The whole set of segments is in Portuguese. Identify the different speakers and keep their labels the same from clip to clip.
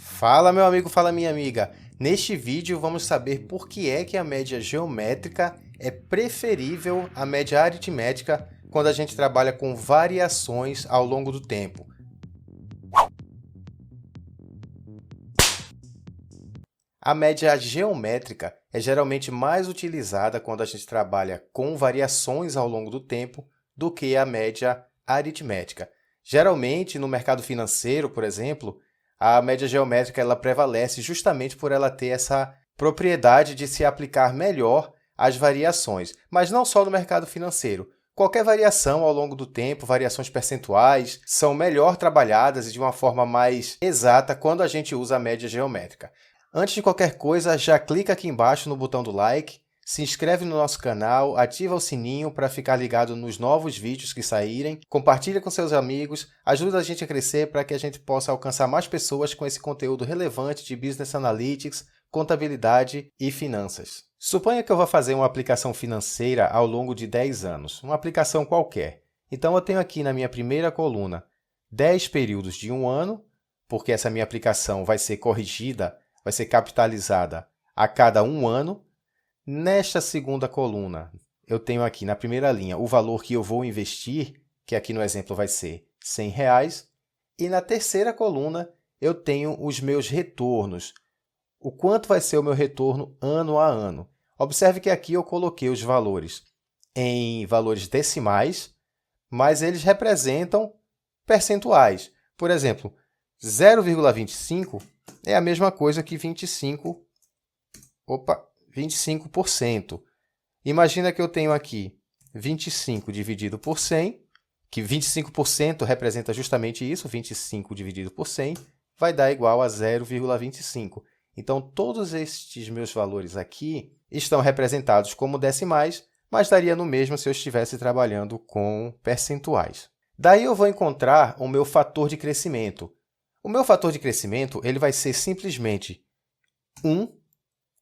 Speaker 1: Fala meu amigo, fala minha amiga. Neste vídeo vamos saber por que é que a média geométrica é preferível à média aritmética quando a gente trabalha com variações ao longo do tempo. A média geométrica é geralmente mais utilizada quando a gente trabalha com variações ao longo do tempo do que a média aritmética. Geralmente, no mercado financeiro, por exemplo, a média geométrica ela prevalece justamente por ela ter essa propriedade de se aplicar melhor às variações, mas não só no mercado financeiro. Qualquer variação ao longo do tempo, variações percentuais, são melhor trabalhadas e de uma forma mais exata quando a gente usa a média geométrica. Antes de qualquer coisa, já clica aqui embaixo no botão do like, se inscreve no nosso canal, ativa o sininho para ficar ligado nos novos vídeos que saírem, compartilha com seus amigos, ajuda a gente a crescer para que a gente possa alcançar mais pessoas com esse conteúdo relevante de Business Analytics, contabilidade e finanças. Suponha que eu vou fazer uma aplicação financeira ao longo de 10 anos, uma aplicação qualquer. Então eu tenho aqui na minha primeira coluna 10 períodos de um ano, porque essa minha aplicação vai ser corrigida, vai ser capitalizada a cada um ano. Nesta segunda coluna, eu tenho aqui na primeira linha o valor que eu vou investir, que aqui no exemplo vai ser R$ 100. E na terceira coluna, eu tenho os meus retornos. O quanto vai ser o meu retorno ano a ano. Observe que aqui eu coloquei os valores em valores decimais, mas eles representam percentuais. Por exemplo, 0,25 é a mesma coisa que 25%. Imagina que eu tenho aqui 25 dividido por 100, que 25% representa justamente isso, 25 dividido por 100, vai dar igual a 0,25. Então, todos estes meus valores aqui estão representados como decimais, mas daria no mesmo se eu estivesse trabalhando com percentuais. Daí eu vou encontrar o meu fator de crescimento. O meu fator de crescimento ele vai ser simplesmente 1,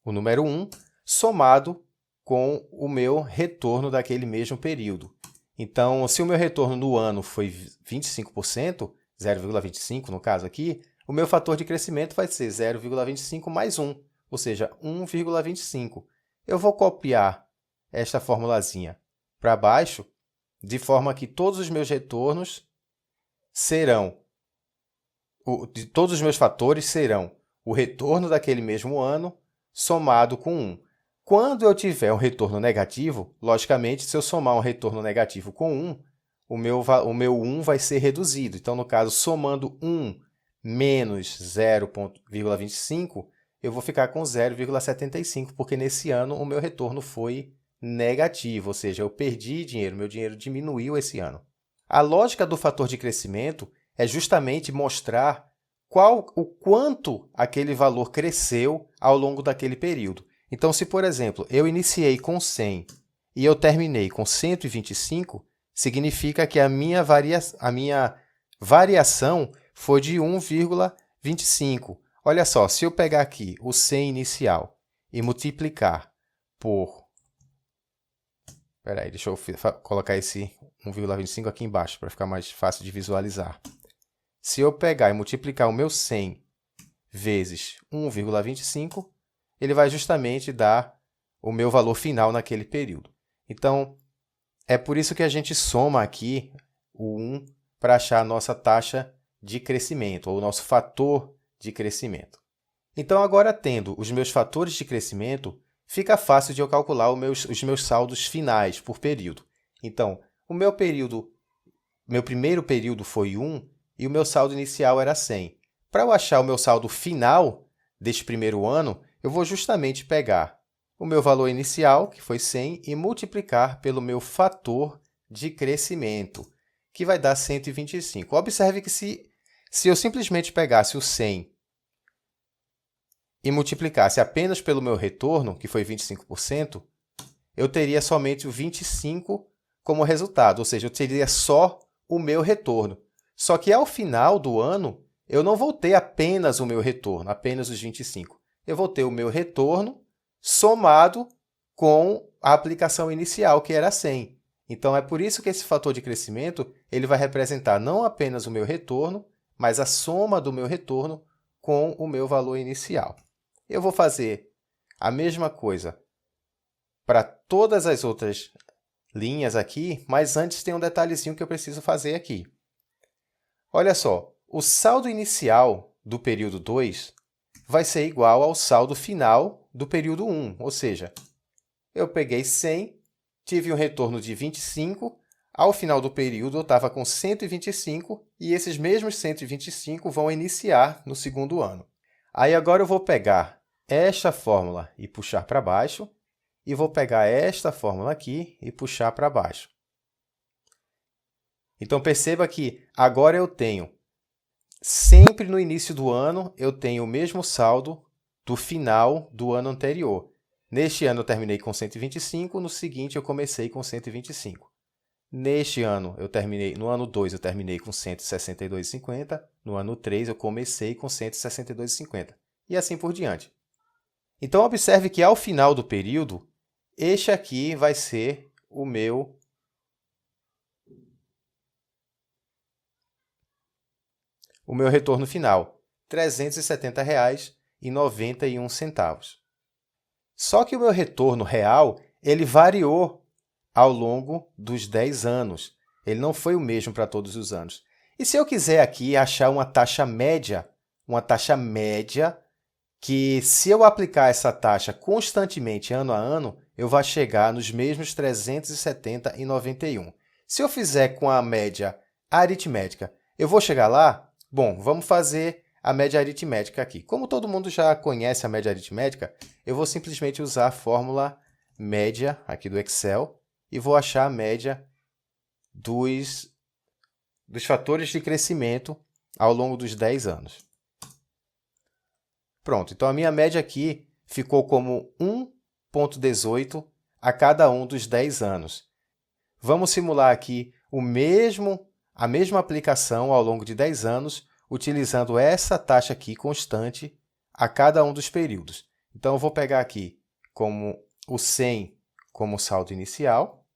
Speaker 1: o número 1, somado com o meu retorno daquele mesmo período. Então, se o meu retorno no ano foi 25%, 0,25 no caso aqui, o meu fator de crescimento vai ser 0,25 mais 1, ou seja, 1,25. Eu vou copiar esta formulazinha para baixo, de forma que todos os meus retornos serão, todos os meus fatores serão o retorno daquele mesmo ano somado com 1. Quando eu tiver um retorno negativo, logicamente, se eu somar um retorno negativo com 1, o meu 1 vai ser reduzido. Então, no caso, somando 1 menos 0,25, eu vou ficar com 0,75, porque nesse ano o meu retorno foi negativo, ou seja, eu perdi dinheiro, meu dinheiro diminuiu esse ano. A lógica do fator de crescimento é justamente mostrar o quanto aquele valor cresceu ao longo daquele período. Então, se, por exemplo, eu iniciei com 100 e eu terminei com 125, significa que a minha variação foi de 1,25. Olha só, se eu pegar aqui o 100 inicial e multiplicar por... Espera aí, deixa eu colocar esse 1,25 aqui embaixo para ficar mais fácil de visualizar. Se eu pegar e multiplicar o meu 100 vezes 1,25, ele vai justamente dar o meu valor final naquele período. Então, é por isso que a gente soma aqui o 1 para achar a nossa taxa de crescimento, ou o nosso fator de crescimento. Então, agora tendo os meus fatores de crescimento, fica fácil de eu calcular os meus saldos finais por período. Então, o meu primeiro período foi 1, e o meu saldo inicial era 100. Para eu achar o meu saldo final deste primeiro ano, eu vou justamente pegar o meu valor inicial, que foi 100, e multiplicar pelo meu fator de crescimento, que vai dar 125. Observe que se eu simplesmente pegasse o 100 e multiplicasse apenas pelo meu retorno, que foi 25%, eu teria somente o 25 como resultado, ou seja, eu teria só o meu retorno. Só que ao final do ano, eu não vou ter apenas o meu retorno, apenas os 25. Eu vou ter o meu retorno somado com a aplicação inicial, que era 100. Então, é por isso que esse fator de crescimento ele vai representar não apenas o meu retorno, mas a soma do meu retorno com o meu valor inicial. Eu vou fazer a mesma coisa para todas as outras linhas aqui, mas antes tem um detalhezinho que eu preciso fazer aqui. Olha só, o saldo inicial do período 2 vai ser igual ao saldo final do período 1, ou seja, eu peguei 100, tive um retorno de 25, ao final do período eu estava com 125 e esses mesmos 125 vão iniciar no segundo ano. Aí agora eu vou pegar esta fórmula e puxar para baixo, e vou pegar esta fórmula aqui e puxar para baixo. Então, perceba que agora eu tenho, sempre no início do ano, eu tenho o mesmo saldo do final do ano anterior. Neste ano eu terminei com 125, no seguinte eu comecei com 125. Neste ano, no ano 2 eu terminei com 162,50, no ano 3 eu comecei com 162,50, e assim por diante. Então, observe que ao final do período, este aqui vai ser o meu retorno final, R$ 370,91. Só que o meu retorno real, ele variou ao longo dos 10 anos. Ele não foi o mesmo para todos os anos. E se eu quiser aqui achar uma taxa média que, se eu aplicar essa taxa constantemente, ano a ano, eu vou chegar nos mesmos 370,91. Se eu fizer com a média aritmética, eu vou chegar lá? Bom, vamos fazer a média aritmética aqui. Como todo mundo já conhece a média aritmética, eu vou simplesmente usar a fórmula média aqui do Excel e vou achar a média dos fatores de crescimento ao longo dos 10 anos. Pronto, então a minha média aqui ficou como 1,18 a cada um dos 10 anos. Vamos simular aqui a mesma aplicação ao longo de 10 anos, utilizando essa taxa aqui constante a cada um dos períodos. Então, eu vou pegar aqui como o 100 como saldo inicial.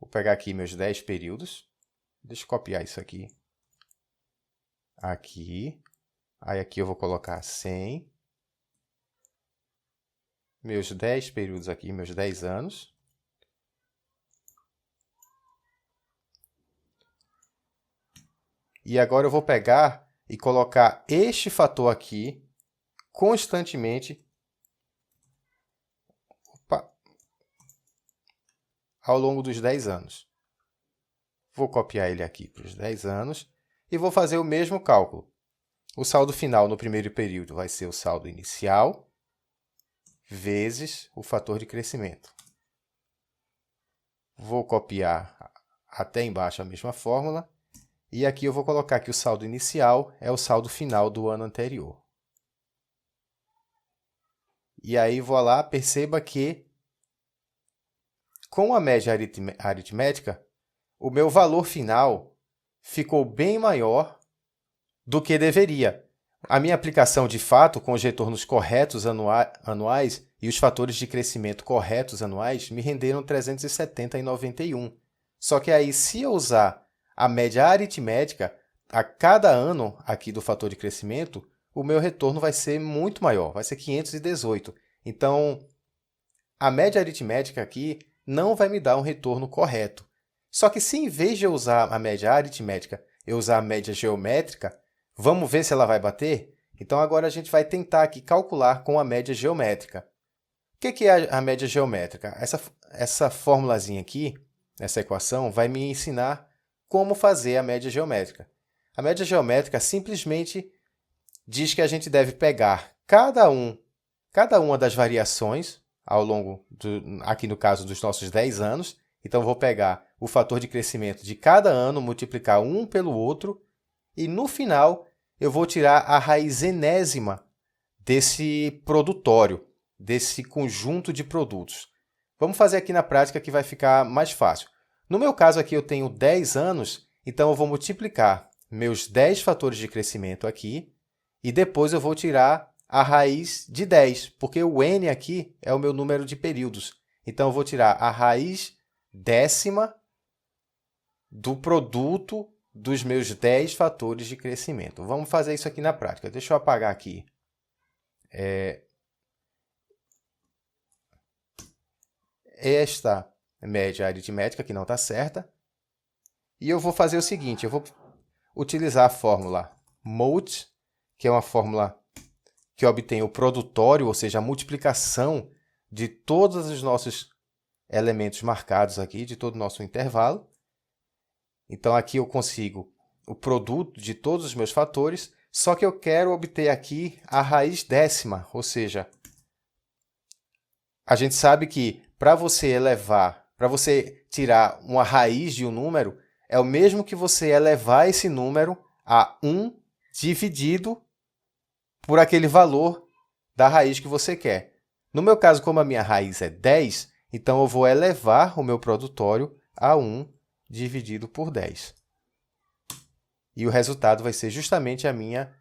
Speaker 1: Vou pegar aqui meus 10 períodos. Deixa eu copiar isso aqui. Aqui. Aí aqui eu vou colocar 100. Meus 10 períodos aqui, meus 10 anos. E agora eu vou pegar e colocar este fator aqui constantemente ao longo dos 10 anos. Vou copiar ele aqui para os 10 anos e vou fazer o mesmo cálculo. O saldo final no primeiro período vai ser o saldo inicial vezes o fator de crescimento. Vou copiar até embaixo a mesma fórmula. E aqui eu vou colocar que o saldo inicial é o saldo final do ano anterior. E aí, vou lá, perceba que com a média aritmética, o meu valor final ficou bem maior do que deveria. A minha aplicação, de fato, com os retornos corretos anuais e os fatores de crescimento corretos anuais, me renderam 370,91. Só que aí, se eu usar a média aritmética, a cada ano aqui do fator de crescimento, o meu retorno vai ser muito maior, vai ser 518. Então, a média aritmética aqui não vai me dar um retorno correto. Só que se, em vez de eu usar a média aritmética, eu usar a média geométrica, vamos ver se ela vai bater? Então, agora a gente vai tentar aqui calcular com a média geométrica. O que é a média geométrica? Essa formulazinha aqui, essa equação, vai me ensinar como fazer a média geométrica. A média geométrica simplesmente diz que a gente deve pegar cada uma das variações ao longo, aqui no caso dos nossos 10 anos. Então, eu vou pegar o fator de crescimento de cada ano, multiplicar um pelo outro, e no final eu vou tirar a raiz enésima desse produtório, desse conjunto de produtos. Vamos fazer aqui na prática que vai ficar mais fácil. No meu caso aqui eu tenho 10 anos, então eu vou multiplicar meus 10 fatores de crescimento aqui e depois eu vou tirar a raiz de 10, porque o n aqui é o meu número de períodos. Então, eu vou tirar a raiz décima do produto dos meus 10 fatores de crescimento. Vamos fazer isso aqui na prática. Deixa eu apagar aqui esta média aritmética que não está certa. E eu vou fazer o seguinte, eu vou utilizar a fórmula MOULT, que é uma fórmula que obtém o produtório, ou seja, a multiplicação de todos os nossos elementos marcados aqui, de todo o nosso intervalo. Então, aqui eu consigo o produto de todos os meus fatores, só que eu quero obter aqui a raiz décima, ou seja, a gente sabe que para você tirar uma raiz de um número, é o mesmo que você elevar esse número a 1 dividido por aquele valor da raiz que você quer. No meu caso, como a minha raiz é 10, então eu vou elevar o meu produtório a 1 dividido por 10. E o resultado vai ser justamente a minha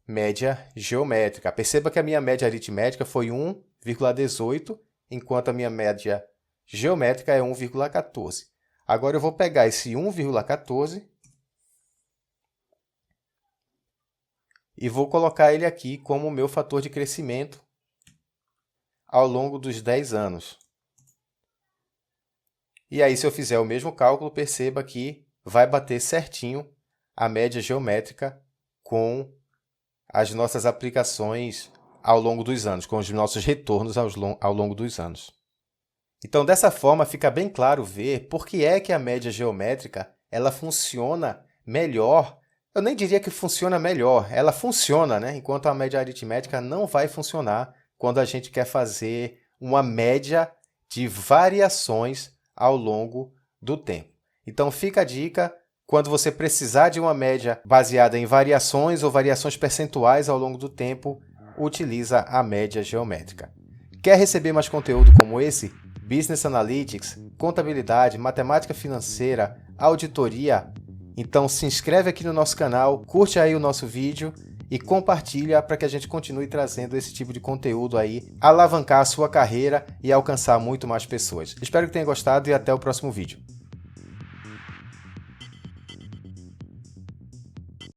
Speaker 1: média geométrica. Perceba que a minha média aritmética foi 1,18, enquanto a minha média geométrica é 1,14. Agora eu vou pegar esse 1,14 e vou colocar ele aqui como meu fator de crescimento ao longo dos 10 anos. E aí, se eu fizer o mesmo cálculo, perceba que vai bater certinho a média geométrica com as nossas aplicações ao longo dos anos, com os nossos retornos ao longo dos anos. Então, dessa forma, fica bem claro ver por que é que a média geométrica ela funciona melhor. Eu nem diria que funciona melhor, ela funciona, né? Enquanto a média aritmética não vai funcionar quando a gente quer fazer uma média de variações ao longo do tempo. Então, fica a dica, quando você precisar de uma média baseada em variações ou variações percentuais ao longo do tempo, utiliza a média geométrica. Quer receber mais conteúdo como esse? Business Analytics, contabilidade, matemática financeira, auditoria? Então se inscreve aqui no nosso canal, curte aí o nosso vídeo e compartilha para que a gente continue trazendo esse tipo de conteúdo aí, alavancar a sua carreira e alcançar muito mais pessoas. Espero que tenha gostado e até o próximo vídeo.